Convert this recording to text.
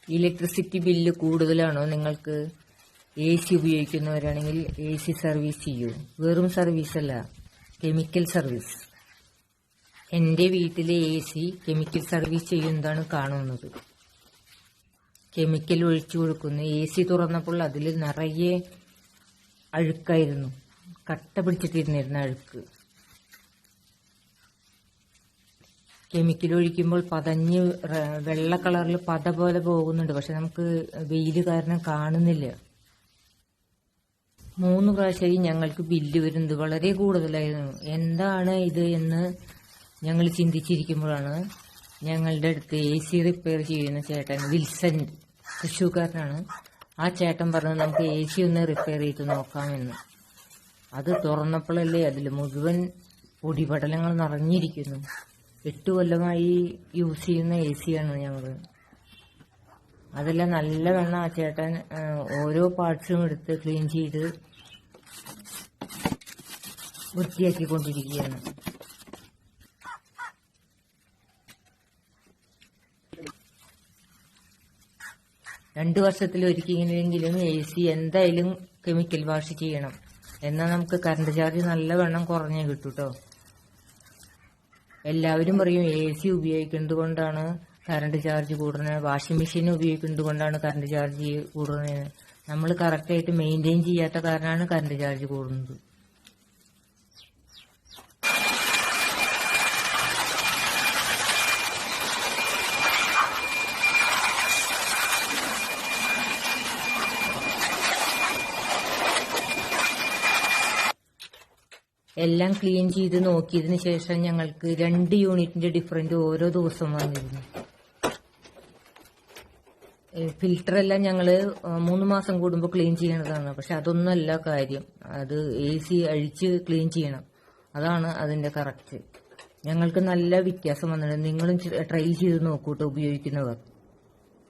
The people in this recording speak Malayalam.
ഇലക്ട്രിസിറ്റി ബില്ല് കൂടുതലാണോ നിങ്ങൾക്ക്? AC ഉപയോഗിക്കുന്നവരാണെങ്കിൽ AC സർവീസ് ചെയ്യൂ. വെറും സർവീസ് അല്ല, കെമിക്കൽ സർവീസ്. എൻ്റെ വീട്ടിലെ AC കെമിക്കൽ സർവീസ് ചെയ്യുന്നതാണ് കാണുന്നത്. കെമിക്കൽ ഒഴിച്ചു കൊടുക്കുന്നു. AC തുറന്നപ്പോൾ അതിൽ നിറയെ അഴുക്കായിരുന്നു, കട്ട പിടിച്ചിട്ടിരുന്നിരുന്ന അഴുക്ക്. കെമിക്കൽ ഒഴിക്കുമ്പോൾ പതഞ്ഞ് വെള്ള കളറിൽ പത പോലെ പോകുന്നുണ്ട്. പക്ഷെ നമുക്ക് വെയിൽ കാരണം കാണുന്നില്ല. 3 പ്രാവശ്യമായി ഞങ്ങൾക്ക് ബില്ല് വരുന്നത്. വളരെ കൂടുതലായിരുന്നു. എന്താണ് ഇത് എന്ന് ഞങ്ങൾ ചിന്തിച്ചിരിക്കുമ്പോഴാണ് ഞങ്ങളുടെ അടുത്ത് AC റിപ്പയർ ചെയ്യുന്ന ചേട്ടൻ, വിൽസൺ, തൃശ്ശൂർക്കാരനാണ്. ആ ചേട്ടൻ പറഞ്ഞു നമുക്ക് AC ഒന്ന് റിപ്പയർ ചെയ്ത് നോക്കാമെന്ന്. അത് തുറന്നപ്പോഴല്ലേ അതിൽ മുഴുവൻ പൊടിപടലങ്ങൾ നിറഞ്ഞിരിക്കുന്നു. 8 കൊല്ലമായി യൂസ് ചെയ്യുന്ന AC ആണ് ഞങ്ങൾ. അതെല്ലാം നല്ല വെള്ളം ആ ചേട്ടൻ ഓരോ പാർട്സും എടുത്ത് ക്ലീൻ ചെയ്ത് വൃത്തിയാക്കിക്കൊണ്ടിരിക്കുകയാണ്. രണ്ടു വർഷത്തിലൊരിക്കലെങ്കിലും AC എന്തായാലും കെമിക്കൽ വാഷ് ചെയ്യണം. എന്നാൽ നമുക്ക് കറണ്ട് ചാർജ് നല്ല വെള്ളം കുറഞ്ഞേ കിട്ടൂ കേട്ടോ. എല്ലാവരും പറയും AC ഉപയോഗിക്കുന്നത് കൊണ്ടാണ് കറണ്ട് ചാർജ് കൂടുന്നത്, വാഷിംഗ് മെഷീൻ ഉപയോഗിക്കുന്നത് കൊണ്ടാണ് കറണ്ട് ചാർജ് കൂടുന്നത്. നമ്മൾ കറക്റ്റായിട്ട് മെയിൻറ്റെയിൻ ചെയ്യാത്ത കാരണമാണ് കറണ്ട് ചാർജ് കൂടുന്നത്. എല്ലാം ക്ലീൻ ചെയ്ത് നോക്കിയതിന് ശേഷം ഞങ്ങൾക്ക് 2 യൂണിറ്റിന്റെ ഡിഫറൻറ്റ് ഓരോ ദിവസം വന്നിരുന്നു. ഫിൽറ്ററെല്ലാം ഞങ്ങൾ 3 മാസം കൂടുമ്പോൾ ക്ലീൻ ചെയ്യണതാണ്. പക്ഷെ അതൊന്നുമല്ല കാര്യം. അത് AC അഴിച്ച് ക്ലീൻ ചെയ്യണം. അതാണ് അതിന്റെ കറക്റ്റ്. ഞങ്ങൾക്ക് നല്ല വ്യത്യാസം വന്നിട്ടുണ്ട്. നിങ്ങളും ട്രൈ ചെയ്ത് നോക്കൂട്ടോ ഉപയോഗിക്കുന്നവർ.